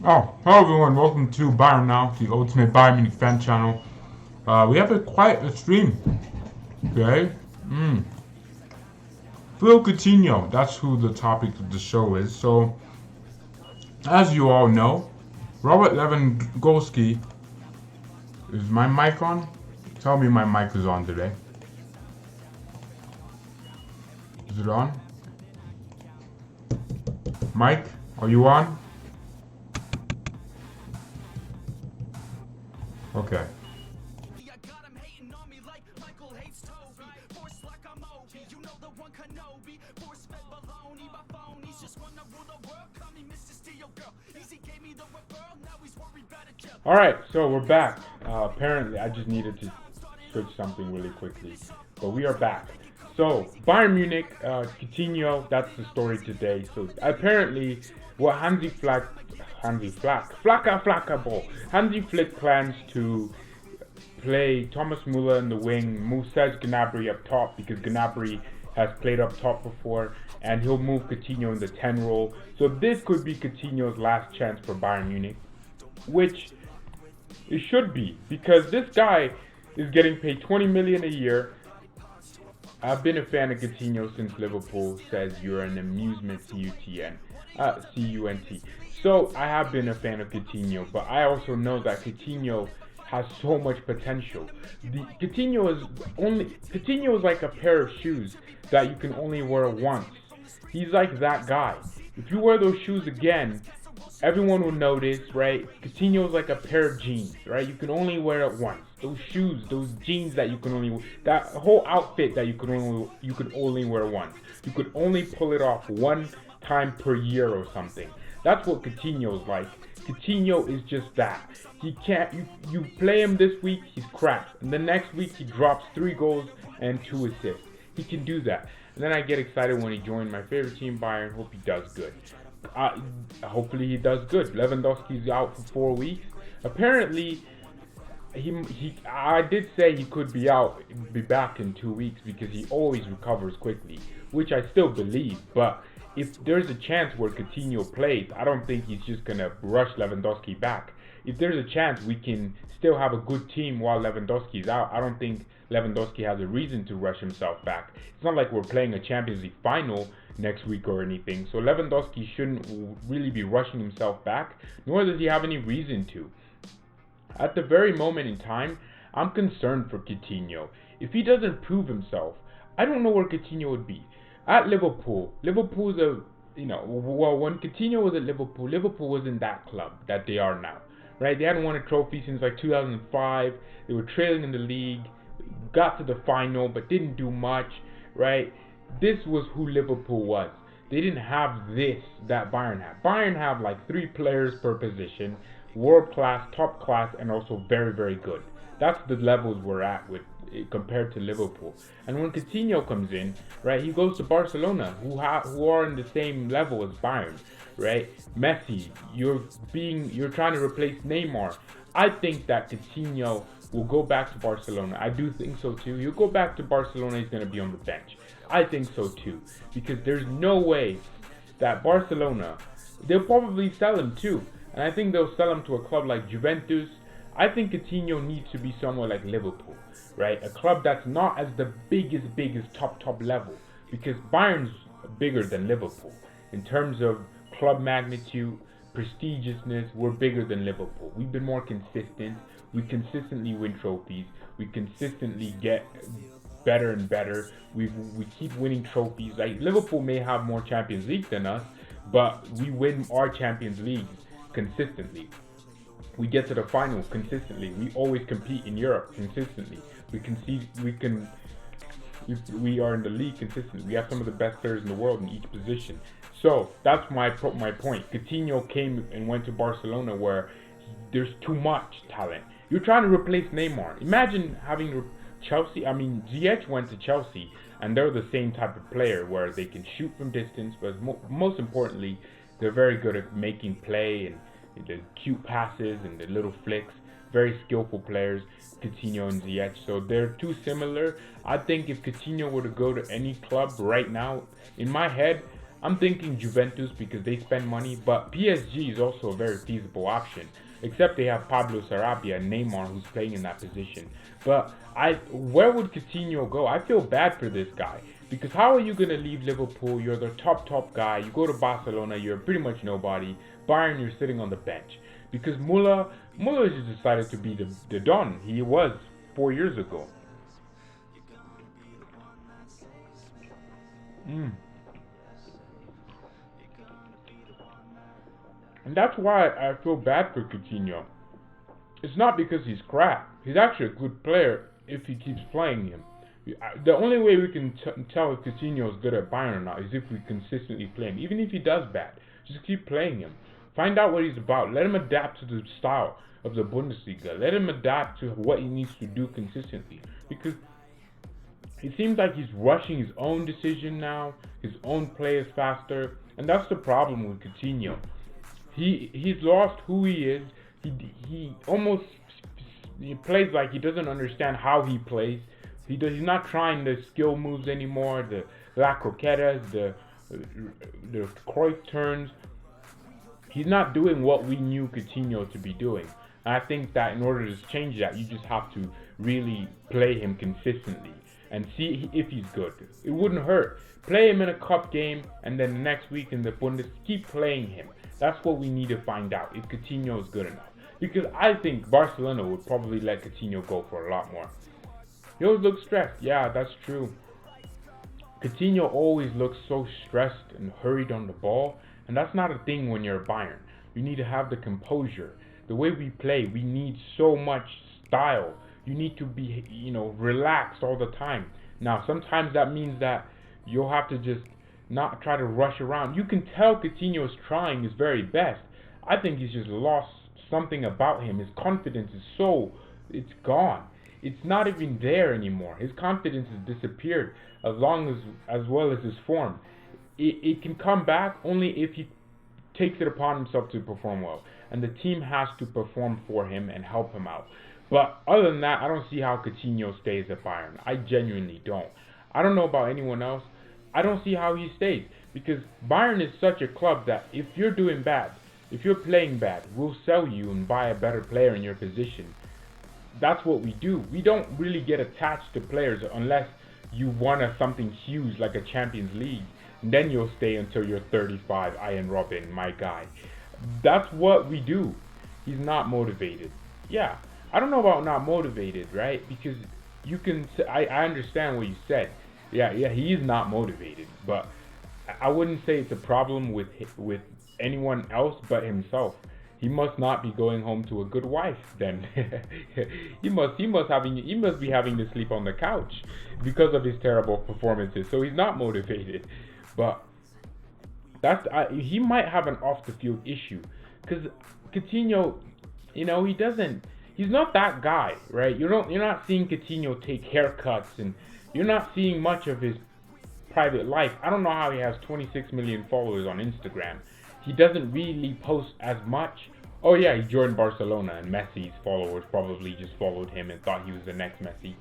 Oh, hello everyone, welcome to Bayern Now, the ultimate Bayern Munich fan channel. We have quite a stream today. Phil Coutinho, that's who the topic of the show is. So, as you all know, Robert Lewandowski, is my mic on? Tell me my mic is on today. Is it on? Mike, are you on? Okay. Alright, so we're back. Apparently, I just needed to switch something really quickly. But we are back. So, Bayern Munich, Coutinho, that's the story today. So, apparently, what Hansi Flick plans to play Thomas Müller in the wing, move Serge Gnabry up top because Gnabry has played up top before, and he'll move Coutinho in the 10 role. So this could be Coutinho's last chance for Bayern Munich, which it should be because this guy is getting paid 20 million a year. I've been a fan of Coutinho since Liverpool says you're an amusement C-U-N-T. So I have been a fan of Coutinho, but I also know that Coutinho has so much potential. Coutinho is like a pair of shoes that you can only wear once. He's like that guy. If you wear those shoes again, everyone will notice, right? Coutinho is like a pair of jeans, right? You can only wear it once. Those shoes, those jeans that you can only, that whole outfit that you could only wear once. You could only pull it off one time per year or something. That's what Coutinho's like. Coutinho is just that. He can't. You play him this week, he's crap, and the next week he drops 3 goals and 2 assists. He can do that. And then I get excited when he joined my favorite team, Bayern. Hope he does good. Hopefully he does good. Lewandowski's out for 4 weeks. Apparently, I did say he could be back in 2 weeks because he always recovers quickly, which I still believe. But if there's a chance where Coutinho plays, I don't think he's just gonna rush Lewandowski back. If there's a chance we can still have a good team while Lewandowski's out, I don't think Lewandowski has a reason to rush himself back. It's not like we're playing a Champions League final next week or anything, so Lewandowski shouldn't really be rushing himself back, nor does he have any reason to. At the very moment in time, I'm concerned for Coutinho. If he doesn't prove himself, I don't know where Coutinho would be. At Liverpool's when Coutinho was at Liverpool, Liverpool wasn't that club that they are now, right? They hadn't won a trophy since like 2005. They were trailing in the league, got to the final, but didn't do much, right? This was who Liverpool was. They didn't have this that Bayern had. Bayern have like 3 players per position, world class, top class, and also very, very good. That's the levels we're at with compared to Liverpool. And when Coutinho comes in, right, he goes to Barcelona, who are in the same level as Bayern, right? Messi, you're trying to replace Neymar. I think that Coutinho will go back to Barcelona. I do think so too. He'll go back to Barcelona. He's going to be on the bench. I think so too, because there's no way that Barcelona, they'll probably sell him too, and I think they'll sell him to a club like Juventus. I think Coutinho needs to be somewhere like Liverpool, right? A club that's not as the biggest top level, because Bayern's bigger than Liverpool in terms of club magnitude, prestigiousness. We're bigger than Liverpool. We've been more consistent. We consistently win trophies. We consistently get better and better. We keep winning trophies. Like Liverpool may have more Champions League than us, but we win our Champions Leagues consistently. We get to the final consistently. We always compete in Europe consistently. We are in the league consistently. We have some of the best players in the world in each position. So that's my point. Coutinho came and went to Barcelona where there's too much talent. You're trying to replace Neymar. Imagine having Chelsea. I mean, Ziyech went to Chelsea, and they're the same type of player where they can shoot from distance, but most importantly, they're very good at making play and the cute passes and the little flicks. Very skillful players, Coutinho and Ziyech. So they're too similar. I think if Coutinho were to go to any club right now, in my head, I'm thinking Juventus because they spend money, but PSG is also a very feasible option. Except they have Pablo Sarabia and Neymar who's playing in that position. But where would Coutinho go? I feel bad for this guy. Because how are you going to leave Liverpool? You're the top guy. You go to Barcelona, you're pretty much nobody. Bayern, you're sitting on the bench. Because Muller just decided to be the Don. He was 4 years ago. And that's why I feel bad for Coutinho. It's not because he's crap. He's actually a good player if he keeps playing him. The only way we can tell if Coutinho is good at Bayern or not is if we consistently play him. Even if he does bad, just keep playing him. Find out what he's about. Let him adapt to the style of the Bundesliga. Let him adapt to what he needs to do consistently. Because it seems like he's rushing his own decision now. His own play is faster. And that's the problem with Coutinho. He's lost who he is. He plays like he doesn't understand how he plays. He's not trying the skill moves anymore, the La Croquetas, the Cruyff turns. He's not doing what we knew Coutinho to be doing. And I think that in order to change that, you just have to really play him consistently and see if he's good. It wouldn't hurt. Play him in a cup game, and then the next week in the Bundesliga, keep playing him. That's what we need to find out, if Coutinho is good enough. Because I think Barcelona would probably let Coutinho go for a lot more. He always looks stressed. Yeah, that's true. Coutinho always looks so stressed and hurried on the ball. And that's not a thing when you're a Bayern. You need to have the composure. The way we play, we need so much style. You need to be, relaxed all the time. Now, sometimes that means that you'll have to just not try to rush around. You can tell Coutinho is trying his very best. I think he's just lost something about him. His confidence is it's gone. It's not even there anymore. His confidence has disappeared as well as his form. It can come back only if he takes it upon himself to perform well. And the team has to perform for him and help him out. But other than that, I don't see how Coutinho stays at Bayern. I genuinely don't. I don't know about anyone else. I don't see how he stays. Because Bayern is such a club that if you're doing bad, if you're playing bad, we'll sell you and buy a better player in your position. That's what we do. We don't really get attached to players unless you won something huge like a Champions League. And then you'll stay until you're 35, Ian Robin, my guy. That's what we do. He's not motivated. Yeah, I don't know about not motivated, right? Because you can, I understand what you said. Yeah, he is not motivated. But I wouldn't say it's a problem with anyone else but himself. He must not be going home to a good wife then. he must be having to sleep on the couch because of his terrible performances. So he's not motivated. But he might have an off the field issue because Coutinho, he's not that guy, right? You're not seeing Coutinho take haircuts, and you're not seeing much of his private life. I don't know how he has 26 million followers on Instagram. He doesn't really post as much. Oh yeah, he joined Barcelona and Messi's followers probably just followed him and thought he was the next Messi.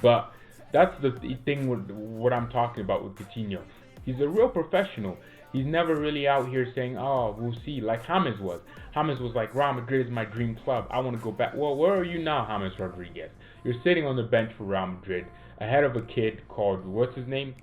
But that's the thing with what I'm talking about with Coutinho. He's a real professional. He's never really out here saying, oh, we'll see, like James was. James was like, Real Madrid is my dream club. I want to go back. Well, where are you now, James Rodriguez? You're sitting on the bench for Real Madrid ahead of a kid called, what's his name?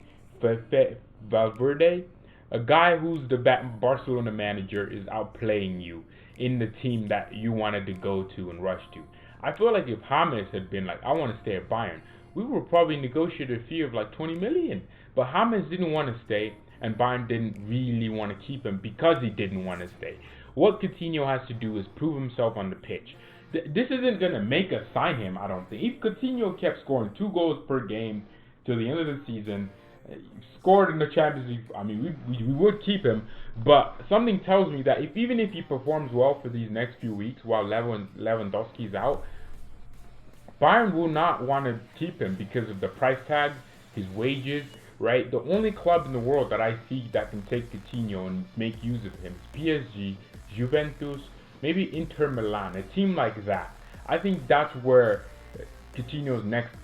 Valverde? A guy who's the Barcelona manager is outplaying you in the team that you wanted to go to and rush to. I feel like if James had been like, I want to stay at Bayern, we would probably negotiate a fee of like 20 million. But James didn't want to stay, and Bayern didn't really want to keep him because he didn't want to stay. What Coutinho has to do is prove himself on the pitch. This isn't going to make us sign him, I don't think. If Coutinho kept scoring 2 goals per game till the end of the season, scored in the Champions League, I mean, we would keep him. But something tells me that even if he performs well for these next few weeks while Lewandowski's out, Bayern will not want to keep him because of the price tag, his wages, right? The only club in the world that I see that can take Coutinho and make use of him is PSG, Juventus, maybe Inter Milan, a team like that. I think that's where Coutinho's next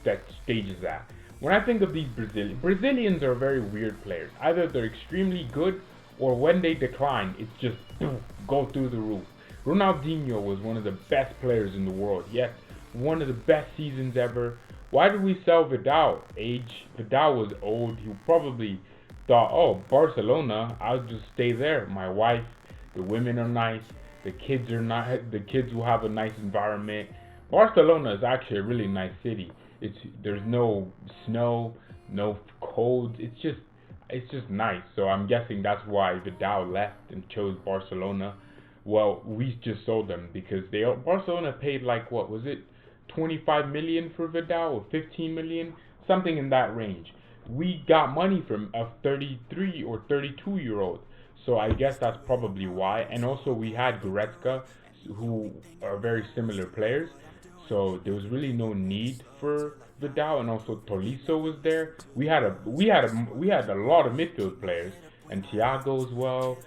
stage is at. When I think of these Brazilians are very weird players. Either they're extremely good or when they decline, it's just boom, go through the roof. Ronaldinho was one of the best players in the world. Yes, one of the best seasons ever. Why did we sell Vidal? Age. Vidal was old. He probably thought, oh, Barcelona, I'll just stay there. My wife, the women are nice, the kids are nice, the kids will have a nice environment. Barcelona is actually a really nice city. There's no snow, no cold. It's just nice. So I'm guessing that's why Vidal left and chose Barcelona. Well, we just sold them because Barcelona paid like, what was it, 25 million for Vidal or 15 million, something in that range. We got money from a 33 or 32-year-old. So I guess that's probably why. And also we had Goretzka, who are very similar players. So there was really no need for Vidal, and also Tolisso was there. We had a lot of midfield players, and Thiago as well.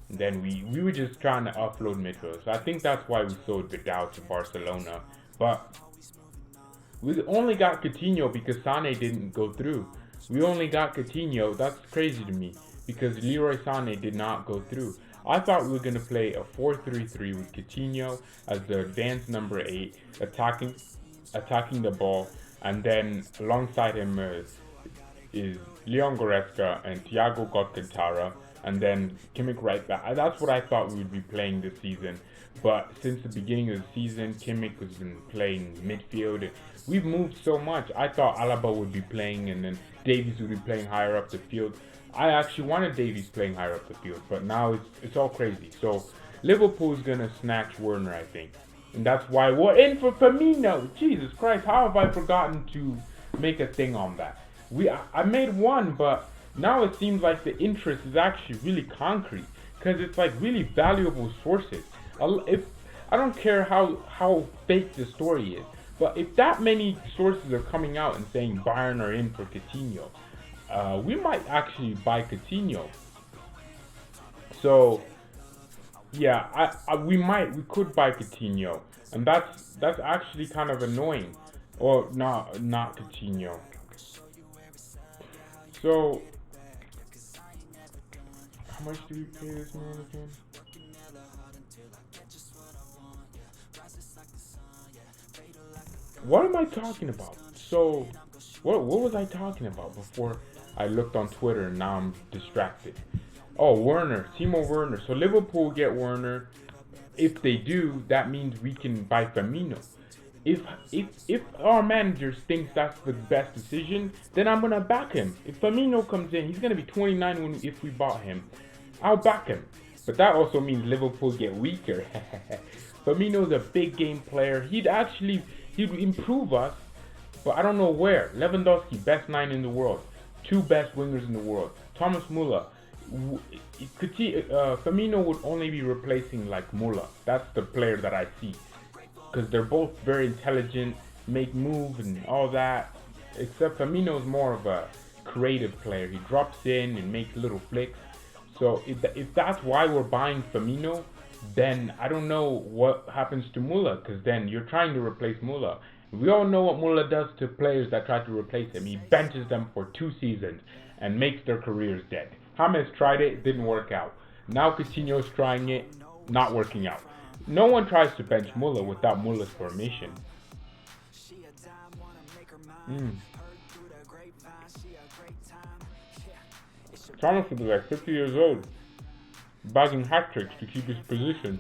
And then we were just trying to offload midfield. So I think that's why we sold Vidal to Barcelona. But we only got Coutinho because Sané didn't go through. We only got Coutinho. That's crazy to me because Leroy Sané did not go through. I thought we were going to play a 4-3-3 with Coutinho as the advanced number 8, attacking the ball, and then alongside him is Leon Goretzka and Thiago Alcantara, and then Kimmich right back. That's what I thought we would be playing this season. But since the beginning of the season, Kimmich has been playing midfield. We've moved so much. I thought Alaba would be playing, and then Davies would be playing higher up the field. I actually wanted Davies playing higher up the field, but now it's all crazy. So Liverpool's gonna snatch Werner, I think, and that's why we're in for Firmino. Jesus Christ, how have I forgotten to make a thing on that? I made one, but now it seems like the interest is actually really concrete because it's like really valuable sources. If I don't care how fake the story is, but if that many sources are coming out and saying Bayern are in for Coutinho, we might actually buy Coutinho. So yeah, we could buy Coutinho, and that's actually kind of annoying. Or not Coutinho. So how much do we pay this man again? What am I talking about? So what was I talking about before I looked on Twitter and now I'm distracted? Oh, Werner, Timo Werner. So Liverpool get Werner. If they do, that means we can buy Firmino. If our manager thinks that's the best decision, then I'm gonna back him. If Firmino comes in, he's gonna be 29 if we bought him. I'll back him. But that also means Liverpool get weaker. Firmino's a big game player. He'd improve us, but I don't know where. Lewandowski, best 9 in the world. 2 best wingers in the world. Thomas Müller. Firmino would only be replacing like Müller. That's the player that I see. Because they're both very intelligent, make moves and all that. Except Firmino's more of a creative player. He drops in and makes little flicks. So if that's why we're buying Firmino, then I don't know what happens to Müller, because then you're trying to replace Müller. We all know what Müller does to players that try to replace him. He benches them for 2 seasons and makes their careers dead. James tried it, didn't work out. Now Coutinho's trying it, not working out. No one tries to bench Müller without Müller's permission. Thomas will be like 50 years old, bagging hat tricks to keep his position.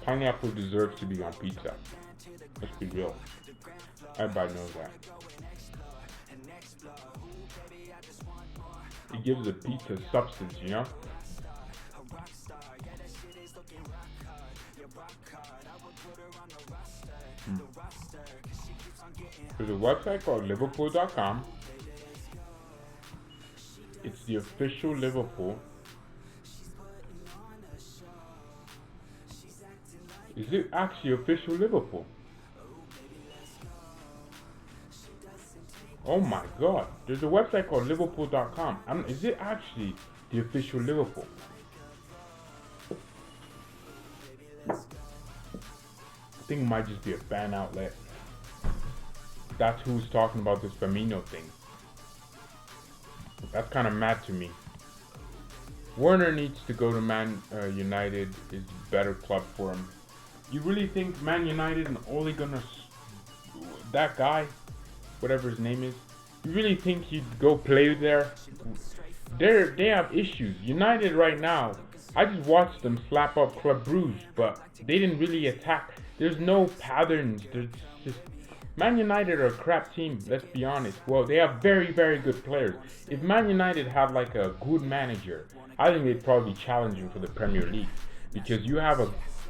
Pineapple deserves to be on pizza. Let's be real. Everybody knows that. It gives the pizza substance, you know? There's a website called Liverpool.com. It's the official Liverpool. Is it actually official Liverpool? Oh my god, there's a website called Liverpool.com. Is it actually the official Liverpool? I think it might just be a fan outlet. That's who's talking about this Firmino thing. That's kind of mad to me. Werner needs to go to Man United. Is a better club for him. You really think Man United and Ole Gunnar, that guy, whatever his name is, you really think he'd go play there? They have issues. United right now, I just watched them slap up Club Brugge, but they didn't really attack. There's no patterns. There's just Man United are a crap team, let's be honest. Well, they have very, very good players. If Man United had like a good manager, I think they'd probably be challenging for the Premier League. Because you have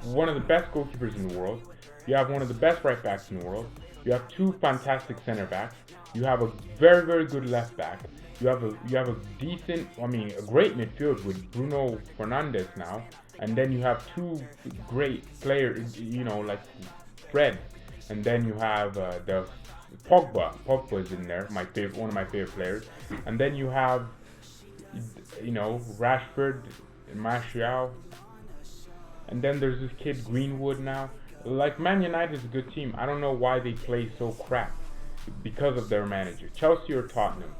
one of the best goalkeepers in the world, you have one of the best right backs in the world, you have two fantastic center backs, you have a very, very good left back, you have a decent, I mean, a great midfield with Bruno Fernandes now, and then you have two great players, you know, like Fred, and then you have the Pogba. Pogba is in there, one of my favorite players, and then you have, you know, Rashford, Martial, and then there's this kid Greenwood now. Like, Man United is a good team. I don't know why they play so crap because of their manager. Chelsea or Tottenham.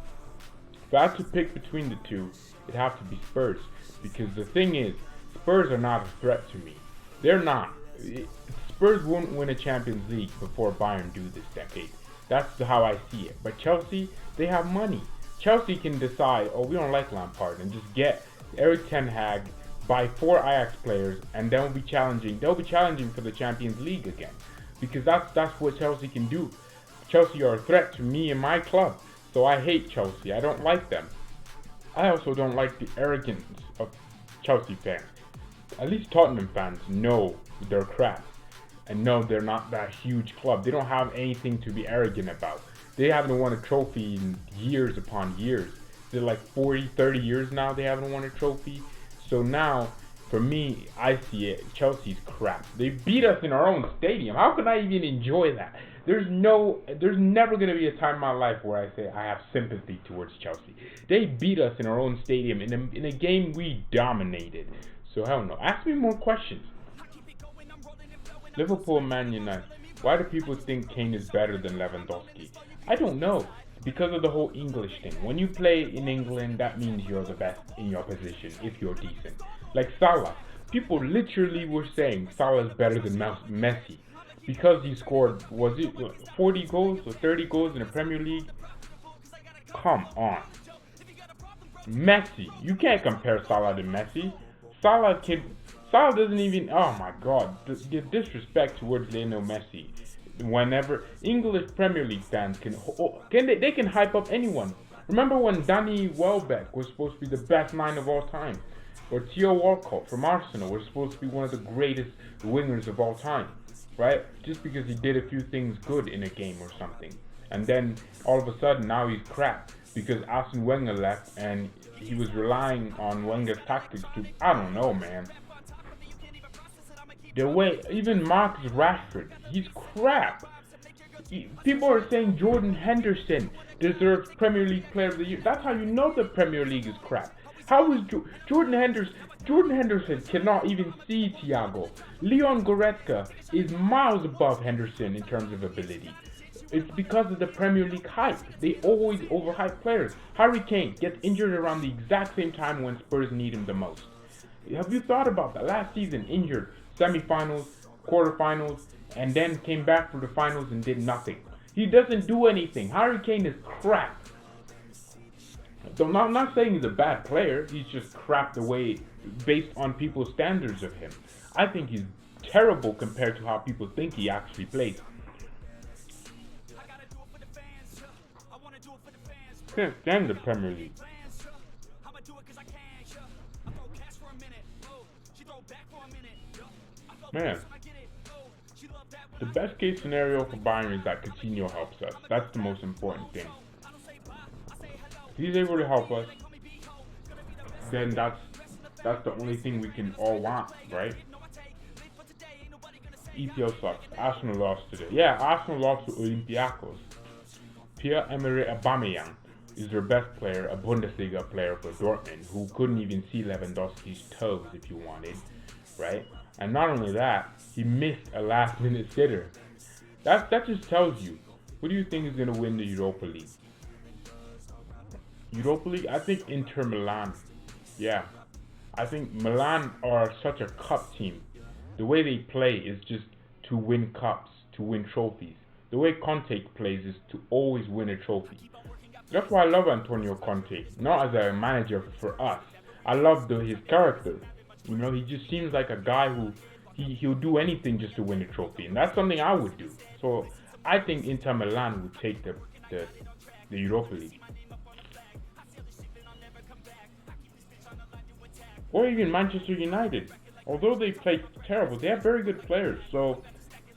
If I had to pick between the two, it'd have to be Spurs. Because the thing is, Spurs are not a threat to me. They're not. Spurs won't win a Champions League before Bayern do this decade. That's how I see it. But Chelsea, they have money. Chelsea can decide, oh, we don't like Lampard, and just get Erik ten Hag, buy 4 Ajax players, and then they'll be challenging for the Champions League again. Because that's what Chelsea can do. Chelsea are a threat to me and my club. So I hate Chelsea. I don't like them. I also don't like the arrogance of Chelsea fans. At least Tottenham fans know they're crap. And know they're not that huge club. They don't have anything to be arrogant about. They haven't won a trophy in years upon years. They're like 40, 30 years now they haven't won a trophy. So now, for me, I see it. Chelsea's crap. They beat us in our own stadium. How can I even enjoy that? There's never going to be a time in my life where I say I have sympathy towards Chelsea. They beat us in our own stadium in a game we dominated. So hell no. Ask me more questions. Liverpool, Man United. Why do people think Kane is better than Lewandowski? I don't know. It's because of the whole English thing. When you play in England, that means you're the best in your position if you're decent. Like Salah. People literally were saying Salah is better than Messi. Because he scored, was it 40 goals or 30 goals in the Premier League? Come on. Messi. You can't compare Salah to Messi. Salah doesn't even, oh my god, the disrespect towards Lionel Messi. Whenever English Premier League fans they can hype up anyone. Remember when Danny Welbeck was supposed to be the best 9 of all time? Or Theo Walcott from Arsenal was supposed to be one of the greatest wingers of all time. Right? Just because he did a few things good in a game or something. And then all of a sudden now he's crap. Because Arsene Wenger left and he was relying on Wenger's tactics to, I don't know, man. The way, even Marcus Rashford, he's crap. People are saying Jordan Henderson deserves Premier League Player of the Year. That's how you know the Premier League is crap. How is Jordan Henderson? Jordan Henderson cannot even see Thiago. Leon Goretzka is miles above Henderson in terms of ability. It's because of the Premier League hype. They always overhype players. Harry Kane gets injured around the exact same time when Spurs need him the most. Have you thought about that? Last season, injured, semi-finals, quarterfinals, and then came back for the finals and did nothing. He doesn't do anything. Harry Kane is crap. So I'm not saying he's a bad player. He's just crap the way, based on people's standards of him. I think he's terrible compared to how people think he actually plays. Can't stand the Premier League. Man, the best case scenario for Bayern is that Coutinho helps us. That's the most important thing. If he's able to help us, then that's the only thing we can all want, right? EPL sucks. Arsenal lost today. Yeah, Arsenal lost to Olympiacos. Pierre-Emerick Aubameyang is their best player, a Bundesliga player for Dortmund, who couldn't even see Lewandowski's toes if you wanted, right? And not only that, he missed a last-minute sitter. That just tells you, who do you think is going to win the Europa League? Europa League, I think Inter Milan. Yeah, I think Milan are such a cup team. The way they play is just to win cups, to win trophies. The way Conte plays is to always win a trophy. That's why I love Antonio Conte, not as a manager for us. I love his character. You know, he just seems like a guy who he'll do anything just to win a trophy, and that's something I would do. So I think Inter Milan would take the Europa League, or even Manchester United. Although they play terrible, they have very good players. So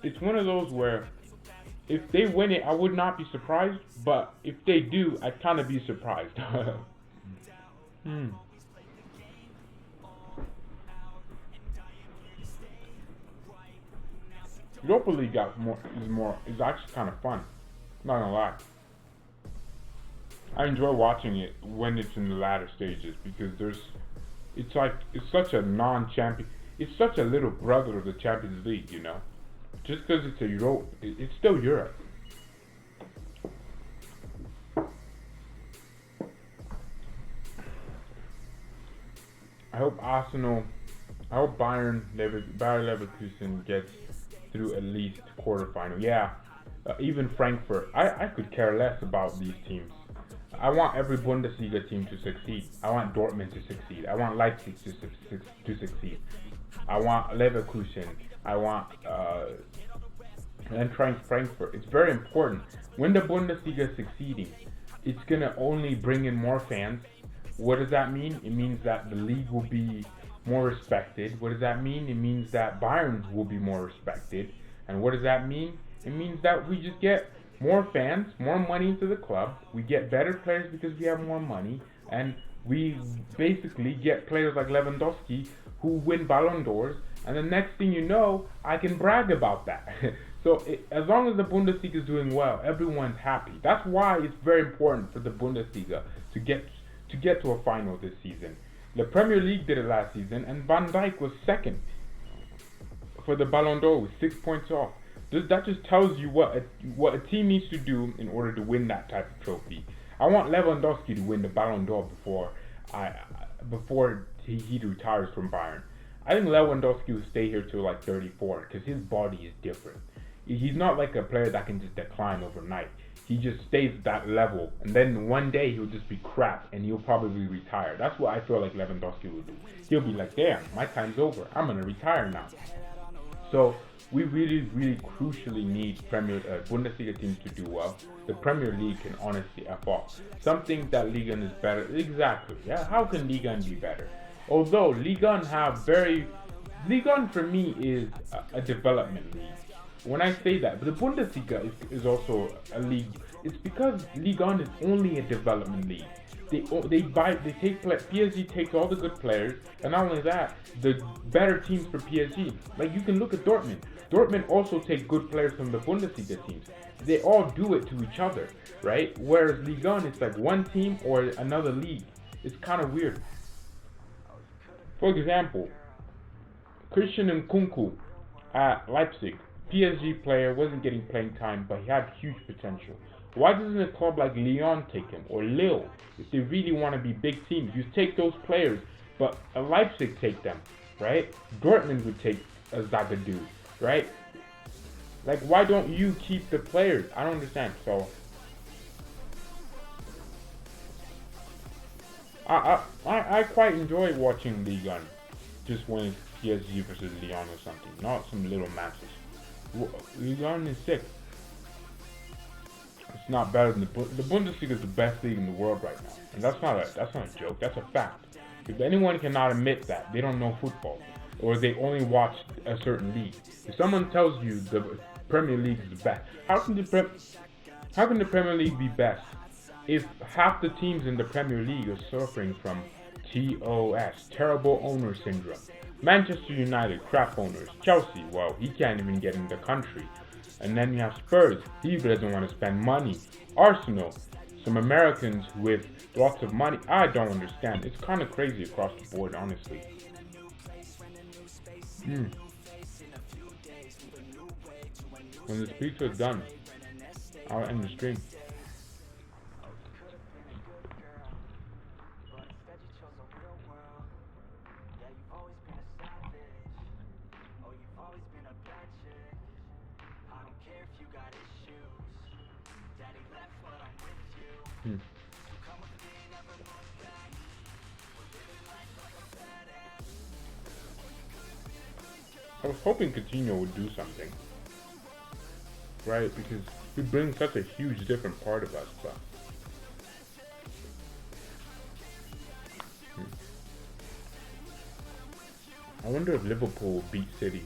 it's one of those where if they win it, I would not be surprised. But if they do, I'd kind of be surprised. Europa League is actually kind of fun. Not gonna lie. I enjoy watching it when it's in the latter stages because it's such a non-champion. It's such a little brother of the Champions League, you know. Just because it's it's still Europe. I hope Bayer Leverkusen gets through at least quarterfinal. Yeah, even Frankfurt. I could care less about these teams. I want every Bundesliga team to succeed. I want Dortmund to succeed. I want Leipzig to succeed. I want Leverkusen. I want and trying Frankfurt. It's very important. When the Bundesliga is succeeding, it's gonna only bring in more fans. What does that mean? It means that the league will be more respected. What does that mean? It means that Bayern will be more respected. And what does that mean? It means that we just get more fans, more money into the club. We get better players because we have more money. And we basically get players like Lewandowski who win Ballon d'Ors. And the next thing you know, I can brag about that. As long as the Bundesliga is doing well, everyone's happy. That's why it's very important for the Bundesliga to get to a final this season. The Premier League did it last season, and Van Dijk was second for the Ballon d'Or with 6 points off. That just tells you what a team needs to do in order to win that type of trophy. I want Lewandowski to win the Ballon d'Or before he retires from Bayern. I think Lewandowski will stay here till like 34 because his body is different. He's not like a player that can just decline overnight. He just stays at that level, and then one day he'll just be crap, and he'll probably retire. That's what I feel like Lewandowski will do. He'll be like, damn, my time's over. I'm going to retire now. So we really, really crucially need Bundesliga teams to do well. The Premier League can honestly F off. Something that Liga is better. Exactly. Yeah. How can Liga be better? Although Liga for me is a development league. When I say that, but the Bundesliga is also a league. It's because Ligue 1 is only a development league. PSG takes all the good players, and not only that, the better teams for PSG. Like you can look at Dortmund. Dortmund also take good players from the Bundesliga teams. They all do it to each other, right? Whereas Ligue 1, it's like one team or another league. It's kind of weird. For example, Christian Nkunku at Leipzig. PSG player, wasn't getting playing time, but he had huge potential. Why doesn't a club like Lyon take him, or Lille? If they really want to be big teams, you take those players, but Leipzig take them, right? Dortmund would take Zagadou, right? Like, why don't you keep the players? I don't understand. So I quite enjoy watching Ligue 1, just when it's PSG versus Lyon or something, not some little matches. Ligue 1 is sick. It's not better than the Bundesliga is the best league in the world right now, and that's not a joke. That's a fact. If anyone cannot admit that, they don't know football, or they only watch a certain league. If someone tells you the Premier League is the best, how can the Premier League be best if half the teams in the Premier League are suffering from TOS, terrible owner syndrome? Manchester United, crap owners. Chelsea, well, he can't even get in the country. And then you have Spurs, he doesn't want to spend money. Arsenal, some Americans with lots of money. I don't understand. It's kind of crazy across the board, honestly. When the speech was done, I'll end the stream. Hmm. I was hoping Coutinho would do something, right? Because he brings such a huge different part of us. But I wonder if Liverpool will beat City.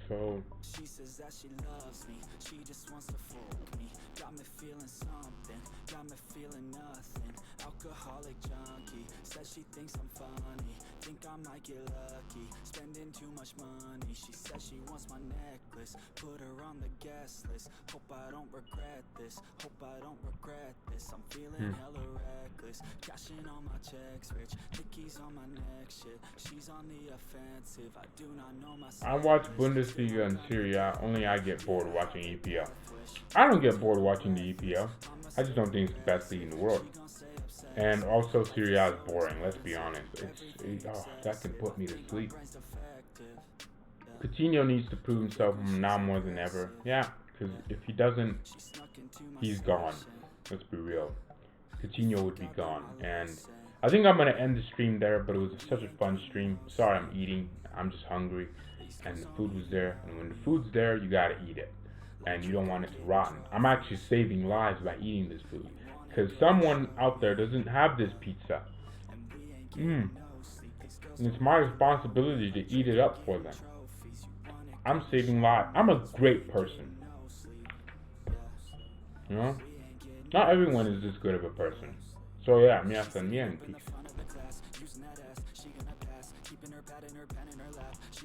So she says that she loves me, she just wants to fuck me. Got me feeling something, got me feeling nothing. Alcoholic junkie, says she thinks I'm funny. Think I might get lucky, spending too much money. She says she wants my necklace, put her on the guest list. Hope I don't regret this, hope I don't regret this. I'm feeling hella reckless, cashing on my checks rich. Nicky's on my neck shit, she's on the offensive. I do not know myself. I watch Bundesliga and Serie A, only I get bored watching EPL. I don't get bored watching the EPL. I just don't think it's the best league in the world. And also Serie A is boring, let's be honest. That can put me to sleep. Coutinho needs to prove himself now more than ever. Yeah, because if he doesn't, he's gone. Let's be real. Coutinho would be gone. And I think I'm going to end the stream there, but it was such a fun stream. Sorry I'm eating, I'm just hungry. And the food was there. And when the food's there, you got to eat it. And you don't want it to rotten. I'm actually saving lives by eating this food. Because someone out there doesn't have this pizza. And it's my responsibility to eat it up for them. I'm saving lives. I'm a great person. You know? Not everyone is this good of a person. So yeah, miasta bien, peace.